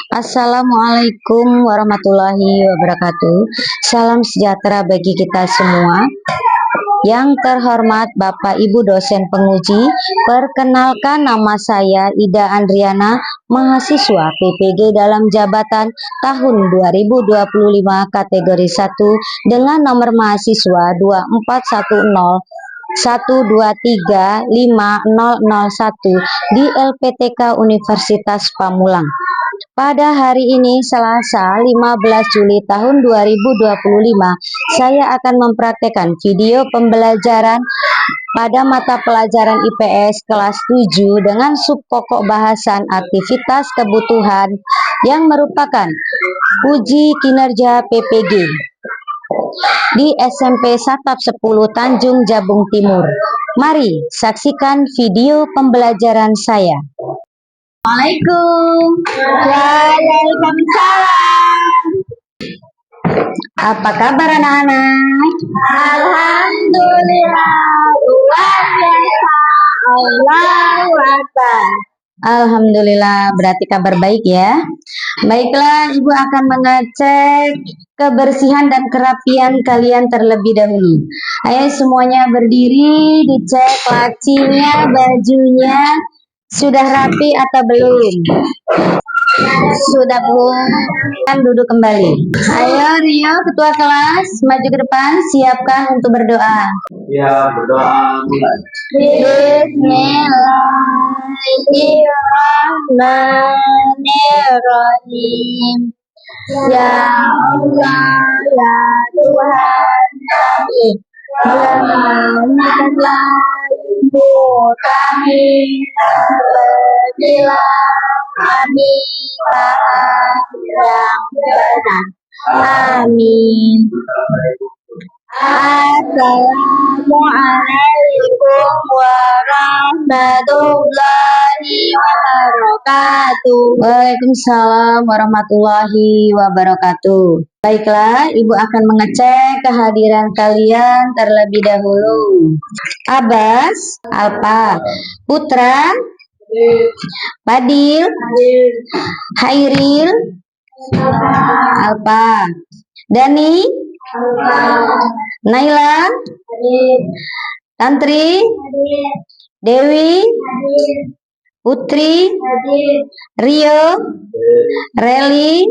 Assalamualaikum warahmatullahi wabarakatuh. Salam sejahtera bagi kita semua. Yang terhormat Bapak Ibu dosen penguji, perkenalkan nama saya Ida Andriana, mahasiswa PPG dalam jabatan tahun 2025 kategori 1 dengan nomor mahasiswa 2410 1235001 di LPTK Universitas Pamulang. Pada hari ini Selasa 15 Juli tahun 2025, saya akan mempraktekkan video pembelajaran pada mata pelajaran IPS kelas 7 dengan subpokok bahasan aktivitas kebutuhan yang merupakan uji kinerja PPG di SMP Satap 10 Tanjung Jabung Timur. Mari saksikan video pembelajaran saya. Assalamualaikum. Waalaikumsalam. Apa kabar anak-anak? Alhamdulillah, luar biasa. Allahu Akbar. Alhamdulillah, berarti kabar baik ya. Baiklah, Ibu akan mengecek kebersihan dan kerapian kalian terlebih dahulu. Ayo semuanya berdiri, dicek lacinya, bajunya sudah rapi atau belum? Sudah belum? Kan duduk kembali. Ayo Rio, ketua kelas, maju ke depan, siapkan untuk berdoa. Ya, berdoa. Bismillahirrahmanirrahim. Ya Allah, ya Tuhan kami, selamatkanlah ibu kami apabila kami paham yang benar. Amin. Assalamualaikum warahmatullahi wabarakatuh. Waalaikumsalam warahmatullahi wabarakatuh. Baiklah, Ibu akan mengecek kehadiran kalian terlebih dahulu. Abbas, Alpa, Putra, Padil, Hairil, Alpa, Dani, Naila, Tantri, Dewi, Putri, Rio, Reli,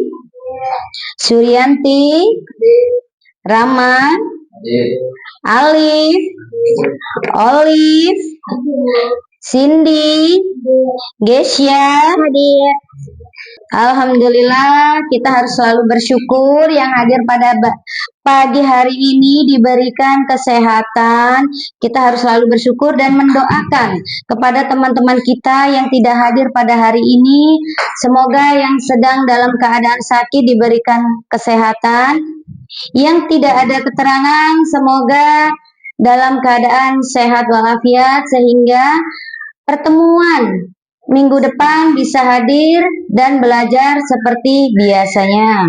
Suryanti, Rama, Alif, Olive, Cindy, Gesya. Alhamdulillah, kita harus selalu bersyukur yang hadir pada pagi hari ini diberikan kesehatan. Kita harus selalu bersyukur dan mendoakan kepada teman-teman kita yang tidak hadir pada hari ini. Semoga yang sedang dalam keadaan sakit diberikan kesehatan. Yang tidak ada keterangan, semoga dalam keadaan sehat walafiat sehingga pertemuan minggu depan bisa hadir dan belajar seperti biasanya.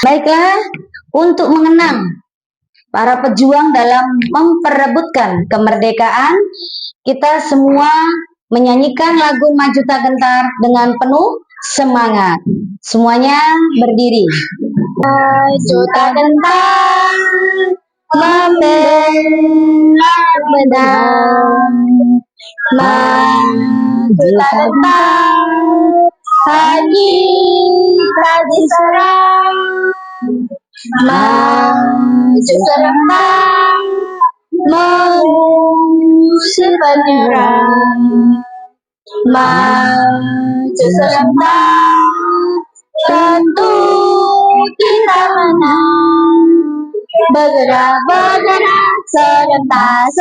Baiklah, untuk mengenang para pejuang dalam memperebutkan kemerdekaan, kita semua menyanyikan lagu Maju Tak Gentar dengan penuh semangat. Semuanya berdiri. Maju tak gentar, membela benar. Maju tak gentar, lagi tak diserang. Maju serempak, mengusir penyerang. Maju serempak, tentu kita menang. Bergerak serentak,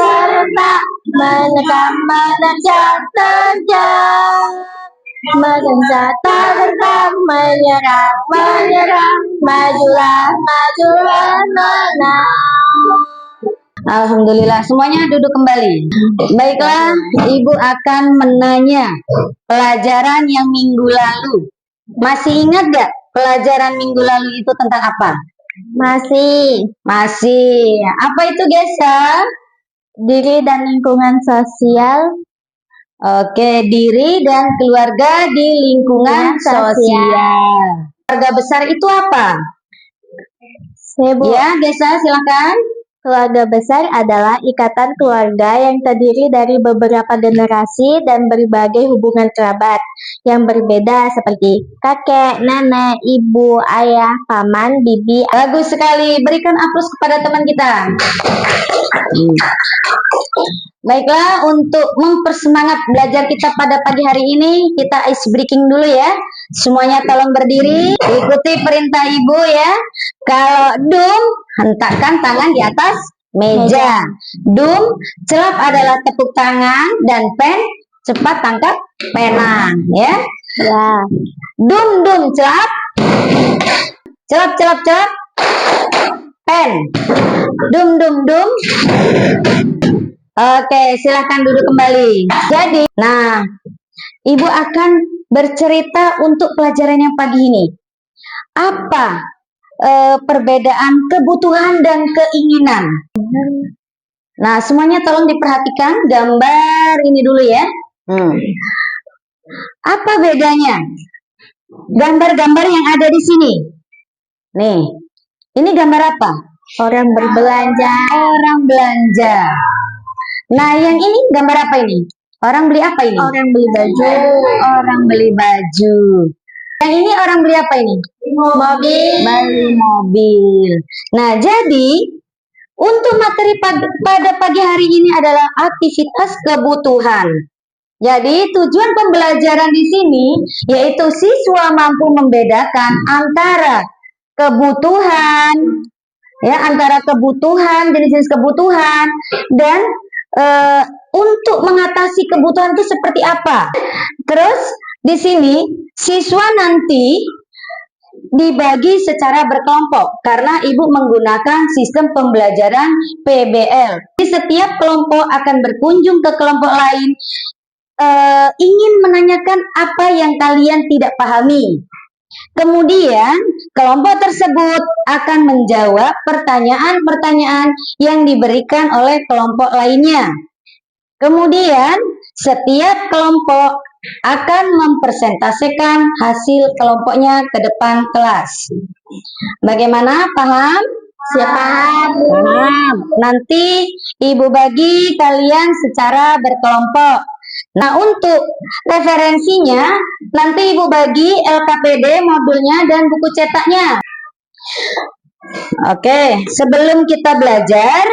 menekan menerjang terjang. Mengejar tak gentar, menyerang, majulah menang. Alhamdulillah, semuanya duduk kembali. Baiklah, Ibu akan menanya pelajaran yang minggu lalu. Masih ingat gak pelajaran minggu lalu itu tentang apa? Masih. Apa itu, Gesa? Diri dan lingkungan sosial. Oke, diri dan keluarga di lingkungan sosial. Keluarga besar itu apa? Bu. Ya, Gesa, silakan. Keluarga besar adalah ikatan keluarga yang terdiri dari beberapa generasi dan berbagai hubungan kerabat yang berbeda seperti kakek, nenek, ibu, ayah, paman, bibi. Bagus sekali. Berikan aplaus kepada teman kita. Baiklah, untuk mempersemangat belajar kita pada pagi hari ini, kita ice breaking dulu ya. Semuanya tolong berdiri, ikuti perintah ibu ya. Kalau dum, hentakkan tangan di atas meja. Dum, celap adalah tepuk tangan, dan pen, cepat tangkap pena ya. Ya. Dum, dum, celap. Celap, celap, celap. Pen. Dum, dum, dum. Oke, silahkan duduk kembali. Jadi, nah, ibu akan bercerita untuk pelajaran yang pagi ini. Apa perbedaan kebutuhan dan keinginan? Nah, semuanya tolong diperhatikan gambar ini dulu ya. Apa bedanya? Gambar-gambar yang ada di sini. Nih, ini gambar apa? Orang berbelanja. Orang belanja. Nah, yang ini gambar apa ini? Orang beli apa ini? Orang beli baju. Orang beli baju. Yang ini orang beli apa ini? Mobil. Beli mobil. Nah, jadi untuk materi pada pagi hari ini adalah aktivitas kebutuhan. Jadi tujuan pembelajaran di sini yaitu siswa mampu membedakan antara kebutuhan, ya, antara kebutuhan, jenis-jenis kebutuhan, dan untuk mengatasi kebutuhan itu seperti apa. Terus di sini siswa nanti dibagi secara berkelompok karena ibu menggunakan sistem pembelajaran PBL. Di setiap kelompok akan berkunjung ke kelompok lain, ingin menanyakan apa yang kalian tidak pahami. Kemudian kelompok tersebut akan menjawab pertanyaan-pertanyaan yang diberikan oleh kelompok lainnya. Kemudian setiap kelompok akan mempresentasikan hasil kelompoknya ke depan kelas. Bagaimana? Paham? Siap, paham. Paham. Nanti ibu bagi kalian secara berkelompok. Nah, untuk referensinya nanti ibu bagi LKPD modulnya dan buku cetaknya. Oke, sebelum kita belajar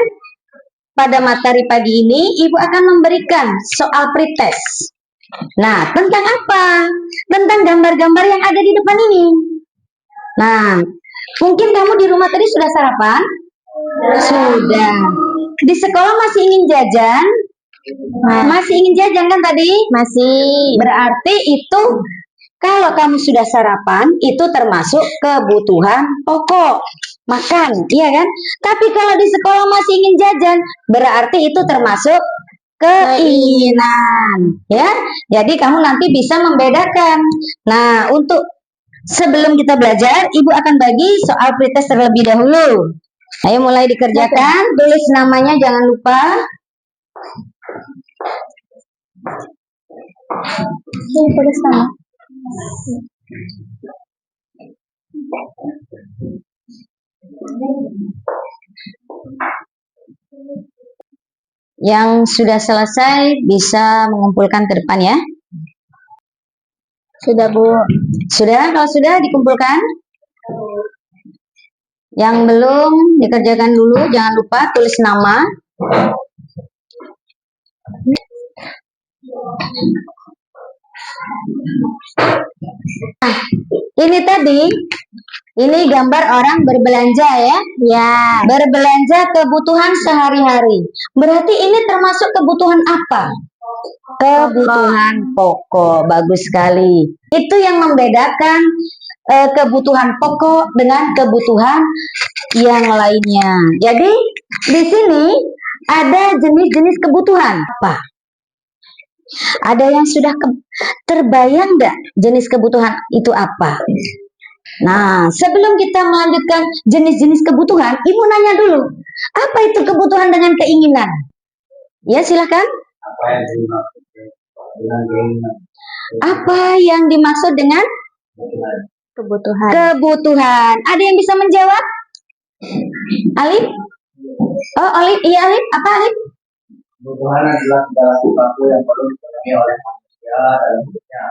pada materi pagi ini, ibu akan memberikan soal pretest. Nah, tentang apa? Tentang gambar-gambar yang ada di depan ini. Nah, mungkin kamu di rumah tadi sudah sarapan? Sudah. Di sekolah masih ingin jajan? Masih ingin jajan kan tadi? Masih. Berarti itu kalau kamu sudah sarapan itu termasuk kebutuhan pokok. Makan, iya kan? Tapi kalau di sekolah masih ingin jajan, berarti itu termasuk keinginan, ya. Jadi kamu nanti bisa membedakan. Nah, untuk sebelum kita belajar, ibu akan bagi soal pretest terlebih dahulu. Ayo mulai dikerjakan, tulis namanya jangan lupa. Tulis nama. Yang sudah selesai bisa mengumpulkan ke depan ya. Sudah, Bu. Sudah? Kalau sudah dikumpulkan. Yang belum dikerjakan dulu, jangan lupa tulis nama. Nah, ini tadi, ini gambar orang berbelanja ya. Ya. Berbelanja kebutuhan sehari-hari. Berarti ini termasuk kebutuhan apa? Kebutuhan pokok. Bagus sekali. Itu yang membedakan kebutuhan pokok dengan kebutuhan yang lainnya. Jadi di sini ada jenis-jenis kebutuhan apa? Ada yang sudah terbayang nggak jenis kebutuhan itu apa? Nah, sebelum kita melanjutkan jenis-jenis kebutuhan, ibu nanya dulu, apa itu kebutuhan dengan keinginan? Ya, silakan. dengan keinginan. Apa yang dimaksud dengan Kebutuhan. kebutuhan? Ada yang bisa menjawab? Alif? Oh, Alif. Iya, Alif. Apa, Alif? Kebutuhan adalah segala sesuatu yang perlu dipenuhi oleh manusia dalam hidupnya.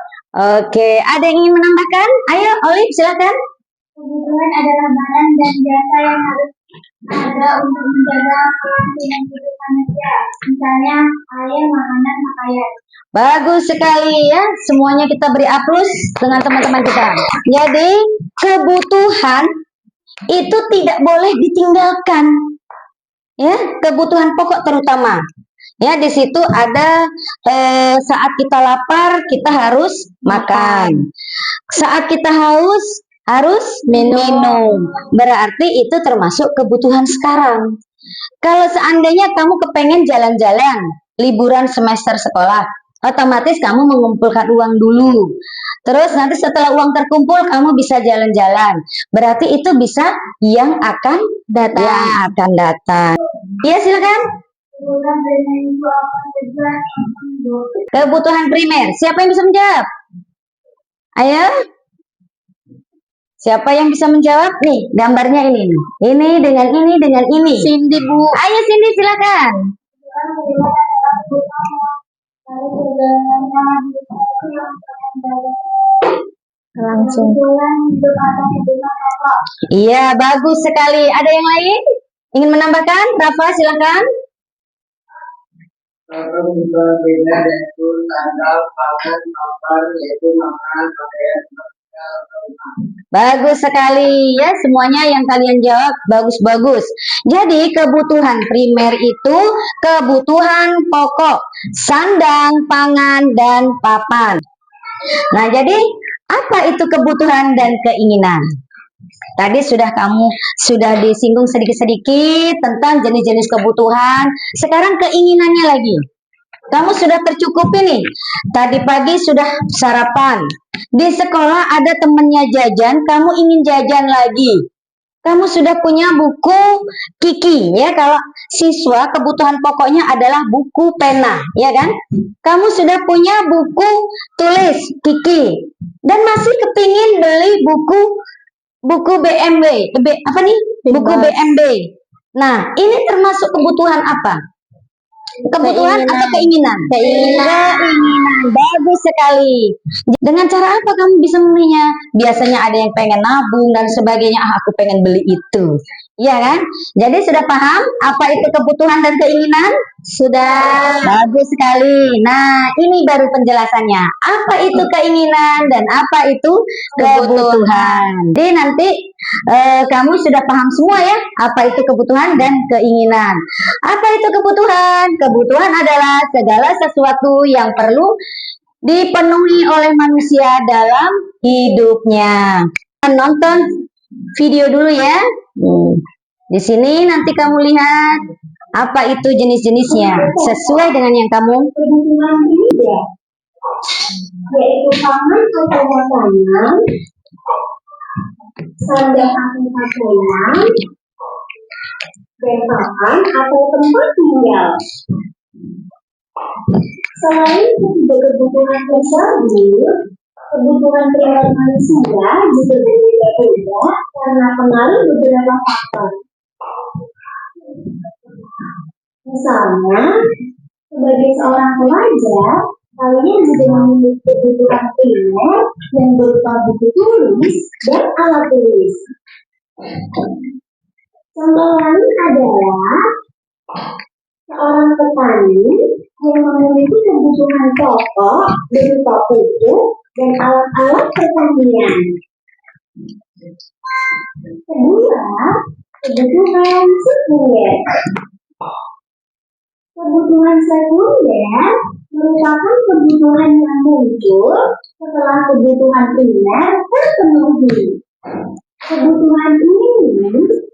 Oke, ada yang ingin menambahkan? Ayo, Alif, silakan. Kebutuhan adalah barang dan jasa yang harus ada untuk menjaga kelangsungan hidup manusia. Misalnya air, makanan, pakaian. Bagus sekali ya. Semuanya kita beri A+ dengan teman-teman kita. Jadi, kebutuhan itu tidak boleh ditinggalkan. Ya, kebutuhan pokok terutama. Ya, di situ ada saat kita lapar, kita harus makan. Saat kita haus, harus minum. Berarti itu termasuk kebutuhan sekarang. Kalau seandainya kamu kepengen jalan-jalan, liburan semester sekolah, otomatis kamu mengumpulkan uang dulu. Terus nanti setelah uang terkumpul, kamu bisa jalan-jalan. Berarti itu bisa yang akan datang. Iya, silakan. Kebutuhan primer itu apa saja? Kebutuhan primer. Siapa yang bisa menjawab? Ayo. Siapa yang bisa menjawab? Nih, gambarnya ini. Ini dengan ini dengan ini. Cindy, Bu. Ayo Cindy, silakan. Kebutuhan primer adalah kebutuhan harus langsung. Kebutuhan hidup atau kebutuhan pokok. Iya, bagus sekali. Ada yang lain? Ingin menambahkan? Rafa, silakan. Kebutuhan primer yaitu sandal, pangan, makan, yaitu makanan, pakaian, Bagus sekali ya, semuanya yang kalian jawab bagus-bagus. Jadi kebutuhan primer itu kebutuhan pokok, sandang, pangan, dan papan. Nah, jadi apa itu kebutuhan dan keinginan? Tadi sudah disinggung sedikit-sedikit tentang jenis-jenis kebutuhan. Sekarang keinginannya lagi. Kamu sudah tercukupi nih. Tadi pagi sudah sarapan. Di sekolah ada temennya jajan, kamu ingin jajan lagi. Kamu sudah punya buku Kiki, ya. Kalau siswa kebutuhan pokoknya adalah buku pena, ya kan? Kamu sudah punya buku tulis Kiki dan masih kepingin beli buku BMW, apa nih? Buku BMW. Nah, ini termasuk kebutuhan apa? Kebutuhan atau keinginan? Keinginan. Bagus sekali. Dengan cara apa kamu bisa membelinya? Biasanya ada yang pengen nabung dan sebagainya. Aku pengen beli itu. Iya kan? Jadi sudah paham apa itu kebutuhan dan keinginan? Sudah. Bagus sekali. Nah, ini baru penjelasannya. Apa itu keinginan dan apa itu kebutuhan? Jadi nanti kamu sudah paham semua ya, apa itu kebutuhan dan keinginan. Apa itu kebutuhan? Kebutuhan adalah segala sesuatu yang perlu dipenuhi oleh manusia dalam hidupnya. Nonton video dulu ya. Di sini nanti kamu lihat apa itu jenis-jenisnya sesuai dengan yang kamu. Kebutuhan primer yaitu pangan atau makanan, sandang atau pakaian, dan papan atau tempat tinggal. Selain ketiga kebutuhan tersebut, kebutuhan primer manusia juga berbeda-beda karena pengaruh beberapa faktor. Misalnya, sebagai seorang pelajar, kalian juga memiliki kebutuhan primer yang berupa buku tulis dan alat tulis. Contoh lain adalah seorang petani yang memiliki kebutuhan pokok berupa pupuk dan alat-alat pertanian. Kedua, kebutuhan sekunder. Kebutuhan sekunder merupakan kebutuhan yang muncul setelah kebutuhan primer terpenuhi. Kebutuhan ini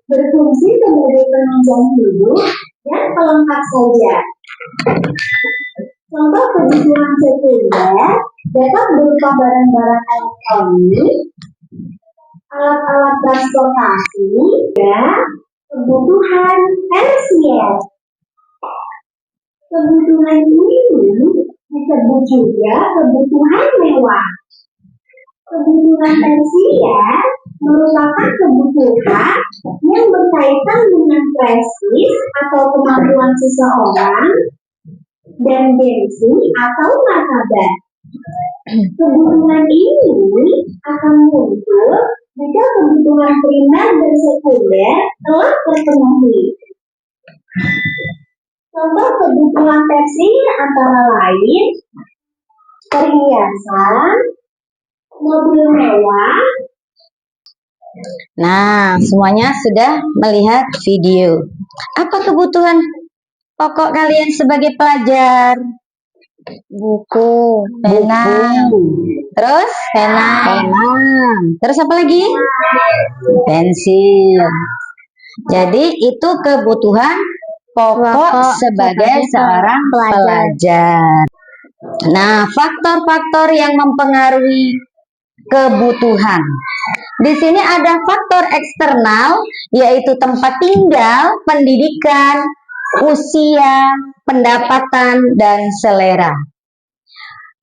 berfungsi sebagai penunjang hidup dan pelengkap saja. Contoh kebutuhan sekunder dapat berupa barang-barang elektronik, alat-alat transportasi, dan kebutuhan tersier. Kebutuhan ini Disebut juga kebutuhan mewah. Kebutuhan tersier merupakan kebutuhan yang berkaitan dengan prestis atau kemampuan seseorang dan gengsi atau martabat. Kebutuhan ini akan muncul jika kebutuhan primer dan sekunder telah terpenuhi. Contoh kebutuhan tersier antara lain perhiasan, mobil mewah. Nah, semuanya sudah melihat video. Apa kebutuhan pokok kalian sebagai pelajar? Buku, Buku. Terus? Pena. Terus apa lagi? Pensil. Jadi itu kebutuhan pokok sebagai seorang pelajar. Nah, faktor-faktor yang mempengaruhi kebutuhan. Di sini ada faktor eksternal, yaitu tempat tinggal, pendidikan, usia, pendapatan, dan selera.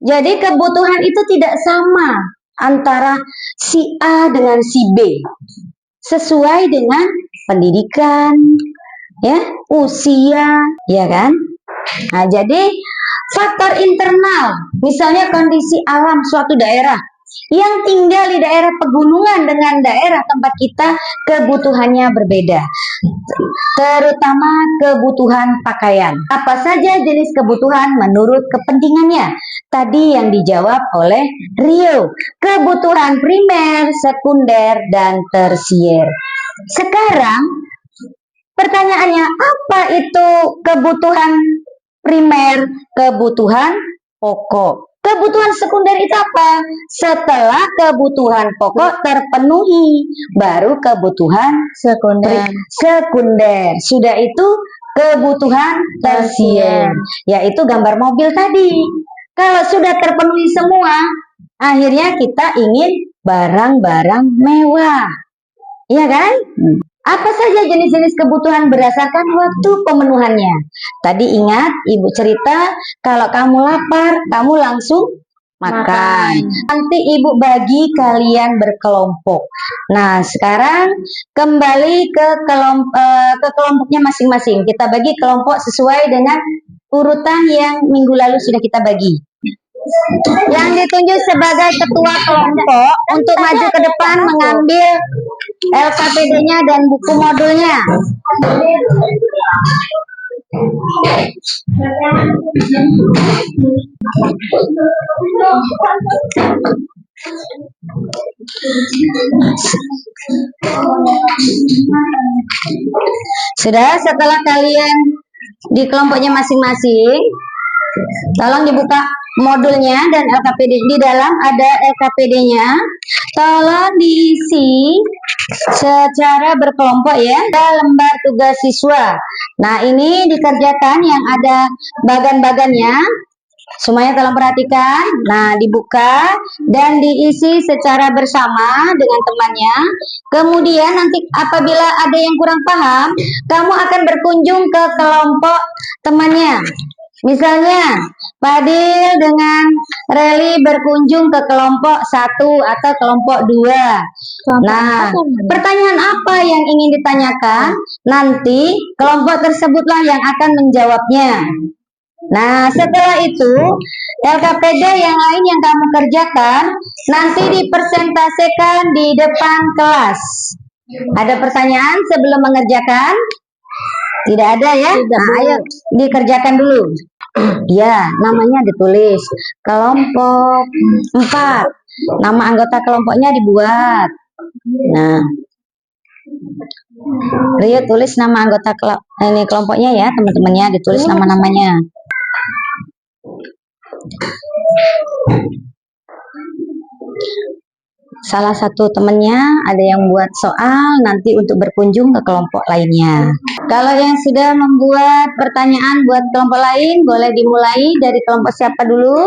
Jadi kebutuhan itu tidak sama antara si A dengan si B. Sesuai dengan pendidikan, ya, usia, ya kan? Nah, jadi faktor internal, misalnya kondisi alam suatu daerah yang tinggal di daerah pegunungan dengan daerah tempat kita kebutuhannya berbeda, terutama kebutuhan pakaian. Apa saja jenis kebutuhan menurut kepentingannya? Tadi yang dijawab oleh Rio, kebutuhan primer, sekunder, dan tersier. Sekarang pertanyaannya, apa itu kebutuhan primer, kebutuhan pokok? Kebutuhan sekunder itu apa? Setelah kebutuhan pokok terpenuhi, baru kebutuhan sekunder. Sudah itu kebutuhan tersier, yaitu gambar mobil tadi. Kalau sudah terpenuhi semua, akhirnya kita ingin barang-barang mewah. Iya kan? Apa saja jenis-jenis kebutuhan berdasarkan waktu pemenuhannya? Tadi ingat ibu cerita, kalau kamu lapar, kamu langsung makan. Nanti ibu bagi kalian berkelompok. Nah, sekarang kembali ke kelompoknya masing-masing. Kita bagi kelompok sesuai dengan urutan yang minggu lalu sudah kita bagi. Yang ditunjuk sebagai ketua kelompok untuk maju ke depan mengambil LKPD-nya dan buku modulnya. Sudah, setelah kalian di kelompoknya masing-masing, tolong dibuka modulnya dan LKPD. Di dalam ada LKPD-nya. Tolong diisi secara berkelompok ya. Ada lembar tugas siswa. Nah, ini dikerjakan yang ada bagan-bagannya. Semuanya tolong perhatikan. Nah, dibuka dan diisi secara bersama dengan temannya. Kemudian nanti apabila ada yang kurang paham, kamu akan berkunjung ke kelompok temannya. Misalnya, Fadil dengan Reli berkunjung ke kelompok 1 atau kelompok 2. Nah, pertanyaan apa yang ingin ditanyakan? Nanti kelompok tersebutlah yang akan menjawabnya. Nah, setelah itu, LKPD yang lain yang kamu kerjakan nanti dipresentasikan di depan kelas. Ada pertanyaan sebelum mengerjakan? Tidak ada ya? Nah, ayo dikerjakan dulu. Ya, namanya ditulis. Kelompok 4. Nama anggota kelompoknya dibuat. Nah, Rio tulis nama anggota kelompoknya ya, teman-temannya ditulis nama-namanya. Salah satu temannya ada yang buat soal nanti untuk berkunjung ke kelompok lainnya. Kalau yang sudah membuat pertanyaan buat kelompok lain, boleh dimulai dari kelompok siapa dulu?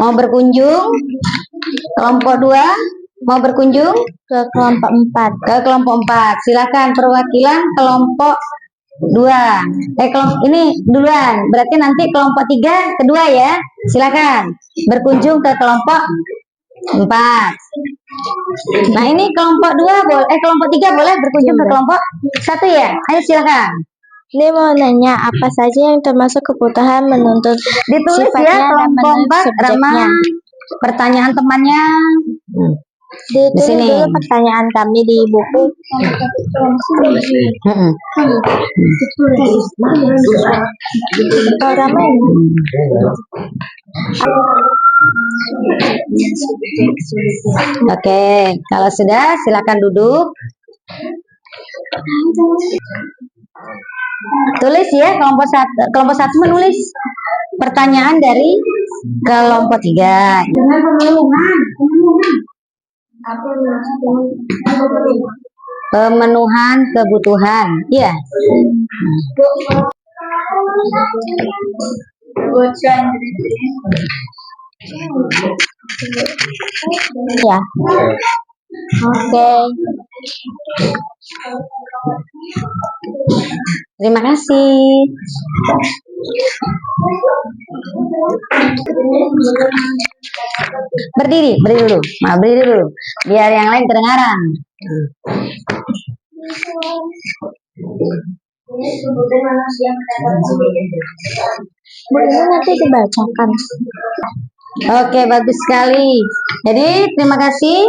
Mau berkunjung? Kelompok 2 mau berkunjung? Ke kelompok 4. Ke kelompok 4. Silakan perwakilan kelompok 2. Ini duluan. Berarti nanti kelompok 3 kedua ya. Silakan berkunjung ke kelompok 4. Nah, ini kelompok 2 boleh kelompok 3 boleh berkunjung ke kelompok 1 ya. Ayo silakan. Ini mau nanya apa saja yang termasuk kebutuhan menuntut Ditulis ya kelompok 4 Rama pertanyaan temannya. Ditulis dulu pertanyaan kami di buku. Oke, kalau sudah silakan duduk. Tulis ya kelompok 1 menulis pertanyaan dari kelompok 3. Dengan pemenuhan kebutuhan. Iya. Ya. Oke. Terima kasih. Berdiri dulu. Berdiri dulu. Biar yang lain kedengaran. Boleh nanti dibacakan. Oke, bagus sekali. Jadi, terima kasih.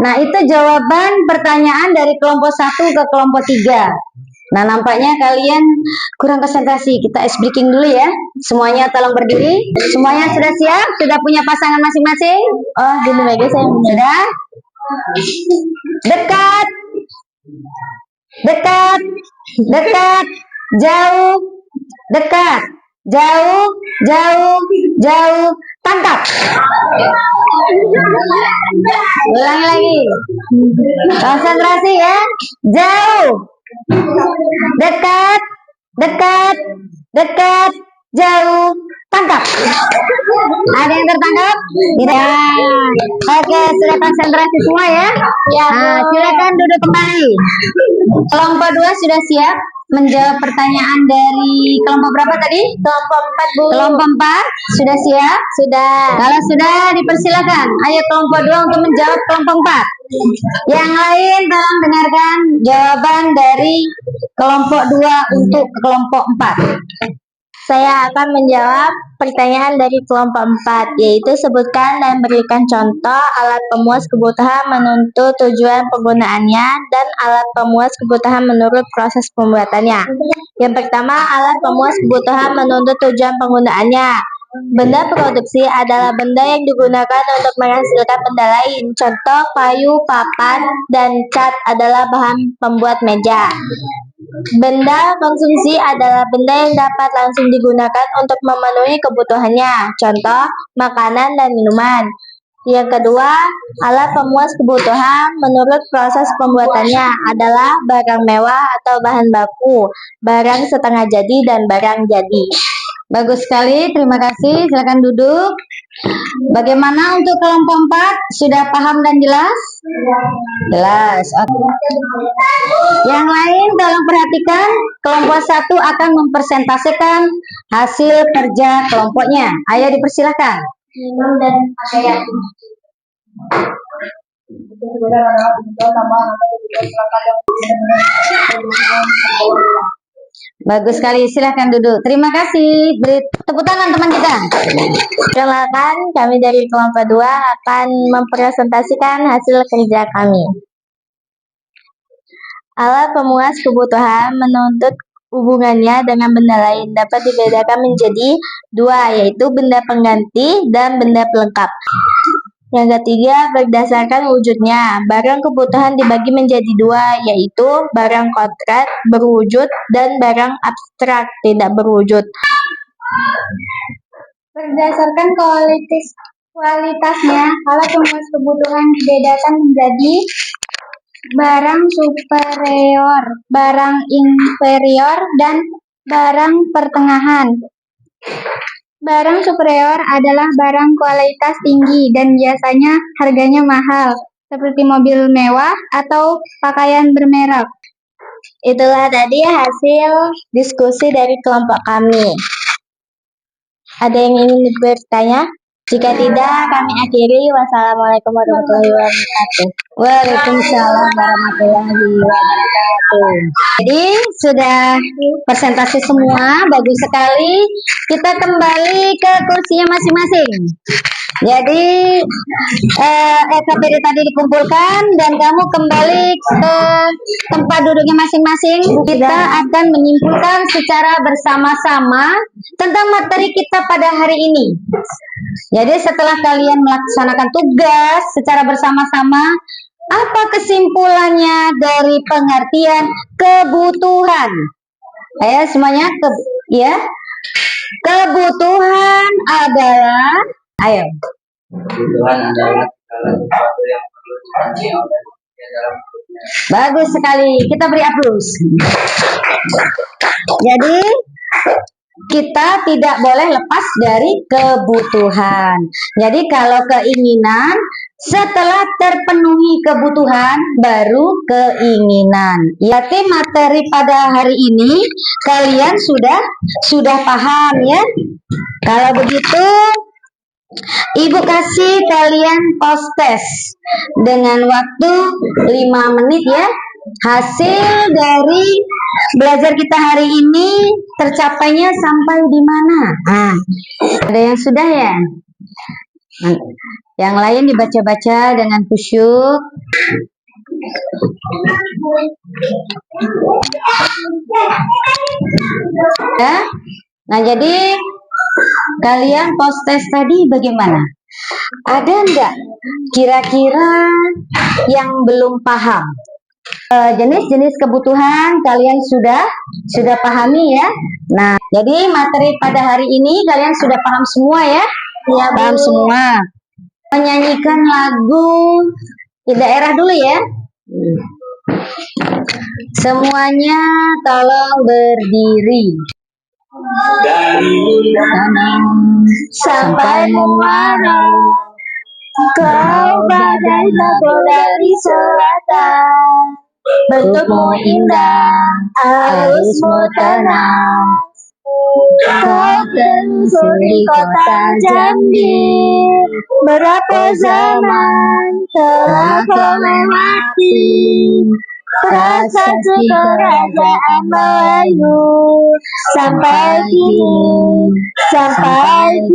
Nah, itu jawaban pertanyaan dari kelompok 1 ke kelompok 3. Nah, nampaknya kalian kurang konsentrasi. Kita ice breaking dulu ya. Semuanya tolong berdiri. Semuanya sudah siap? Sudah punya pasangan masing-masing? Oh, gini lagi saya sudah. Dekat. Dekat. Dekat. Jauh. Dekat. Jauh. Jauh. Jauh. Tangkap. Ulangi lagi. Konsentrasi ya. Jauh. Dekat. Dekat. Dekat. Jauh. Tangkap. Ada yang tertangkap? Tidak. Oke, sudah konsentrasi semua ya? Ya. Nah, silakan duduk kembali. Kelompok 2 sudah siap menjawab pertanyaan dari kelompok berapa tadi? Kelompok 4, Bu. Kelompok 4 sudah siap? Sudah. Kalau sudah, dipersilakan. Ayo kelompok 2 untuk menjawab kelompok 4. Yang lain tolong dengarkan jawaban dari kelompok 2 untuk kelompok 4. Saya akan menjawab pertanyaan dari kelompok 4, yaitu sebutkan dan berikan contoh alat pemuas kebutuhan menuntut tujuan penggunaannya dan alat pemuas kebutuhan menurut proses pembuatannya. Yang pertama, alat pemuas kebutuhan menuntut tujuan penggunaannya. Benda produksi adalah benda yang digunakan untuk menghasilkan benda lain. Contoh, kayu, papan, dan cat adalah bahan pembuat meja. Benda konsumsi adalah benda yang dapat langsung digunakan untuk memenuhi kebutuhannya. Contoh, makanan dan minuman. Yang kedua, alat pemuas kebutuhan menurut proses pembuatannya adalah barang mewah atau bahan baku, barang setengah jadi, dan barang jadi. Bagus sekali, terima kasih. Silakan duduk. Bagaimana untuk kelompok 4? Sudah paham dan jelas? Jelas. Yang lain tolong perhatikan, kelompok 1 akan mempresentasikan hasil kerja kelompoknya. Ayo dipersilakan. Dan Bagus sekali, silahkan duduk. Terima kasih. Beri tepuk tangan teman kita. Silakan, kami dari kelompok 2 akan mempresentasikan hasil kerja kami. Alat pemuas kebutuhan menuntut hubungannya dengan benda lain dapat dibedakan menjadi 2, yaitu benda pengganti dan benda pelengkap. Yang ketiga, berdasarkan wujudnya, barang kebutuhan dibagi menjadi 2, yaitu barang konkret berwujud dan barang abstrak tidak berwujud. Berdasarkan kualitasnya, alat pemuas kebutuhan dibedakan menjadi barang superior, barang inferior, dan barang pertengahan. Barang superior adalah barang kualitas tinggi dan biasanya harganya mahal, seperti mobil mewah atau pakaian bermerek. Itulah tadi hasil diskusi dari kelompok kami. Ada yang ingin bertanya? Jika tidak, kami akhiri. Wassalamualaikum warahmatullahi wabarakatuh. Waalaikumsalam warahmatullahi wabarakatuh. Jadi sudah presentasi semua, bagus sekali. Kita kembali ke kursinya masing-masing. Jadi EKPD tadi dikumpulkan dan kamu kembali ke tempat duduknya masing-masing. Kita akan menyimpulkan secara bersama-sama tentang materi kita pada hari ini. Jadi setelah kalian melaksanakan tugas secara bersama-sama, apa kesimpulannya dari pengertian kebutuhan? Ayo semuanya, kebutuhan adalah, ayo. Kebutuhan adalah segala sesuatu yang perlu dipenuhi oleh manusia dalam hidupnya. Bagus sekali, kita beri aplaus. Jadi kita tidak boleh lepas dari kebutuhan. Jadi kalau keinginan, setelah terpenuhi kebutuhan, baru keinginan. Berarti materi pada hari ini kalian sudah paham ya? Kalau begitu, Ibu kasih kalian post test dengan waktu 5 menit ya. Hasil dari belajar kita hari ini tercapainya sampai di mana? Ada yang sudah ya? Yang lain dibaca-baca dengan khusyuk. Ya? Nah, jadi kalian post test tadi bagaimana? Ada enggak kira-kira yang belum paham? Jenis-jenis kebutuhan kalian sudah pahami ya. Nah, jadi materi pada hari ini kalian sudah paham semua ya? Ya, paham semua. Menyanyikan lagu di daerah dulu ya. Semuanya tolong berdiri. Dari Tanam Sampai muara, kau bagai labor dari selatan. Bentukmu indah, halusmu tenang. Kau telusuri kota Jambi. Berapa zaman telah kau lewati, prasasti kerajaan Melayu. Sampai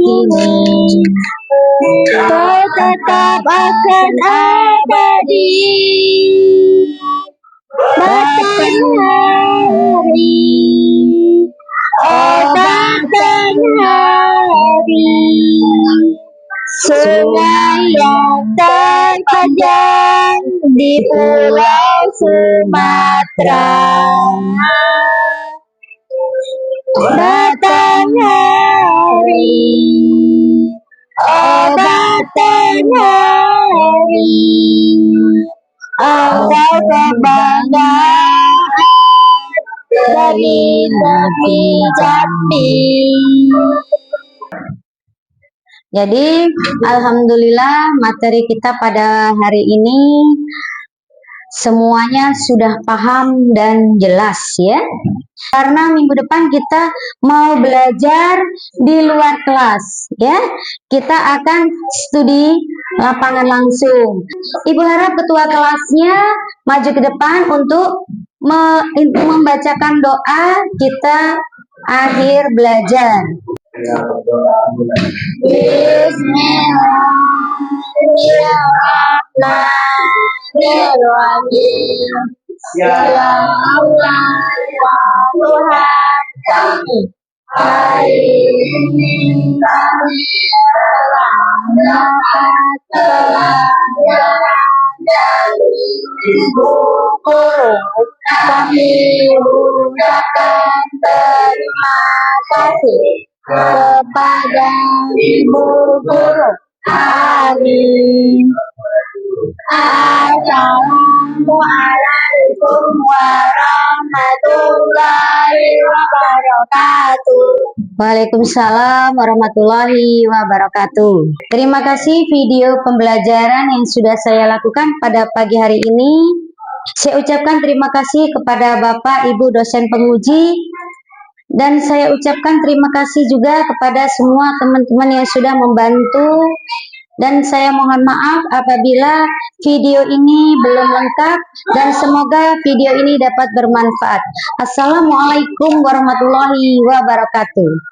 kini, kau tetap akan abadi. Matahari, oh matahari, sungai yang terpanjang di Pulau Sumatera. Matahari, oh matahari, engkau kebanggaan dari negeri Jambi. Jadi, alhamdulillah materi kita pada hari ini semuanya sudah paham dan jelas ya. Karena minggu depan kita mau belajar di luar kelas ya. Kita akan studi lapangan langsung. Ibu harap ketua kelasnya maju ke depan untuk membacakan doa kita akhir belajar. Bismillahirrahmanirrahim. Ya Allah, ya Tuhan kami, hari ini kami telah pelajaran dari Ibu Guru. Kami ucapkan terima kasih kepada Ibu Guru. Amin. Assalamualaikum warahmatullahi wabarakatuh. Waalaikumsalam warahmatullahi wabarakatuh. Terima kasih video pembelajaran yang sudah saya lakukan pada pagi hari ini. Saya ucapkan terima kasih kepada Bapak Ibu dosen penguji, dan saya ucapkan terima kasih juga kepada semua teman-teman yang sudah membantu, dan saya mohon maaf apabila video ini belum lengkap, dan semoga video ini dapat bermanfaat. Assalamualaikum warahmatullahi wabarakatuh.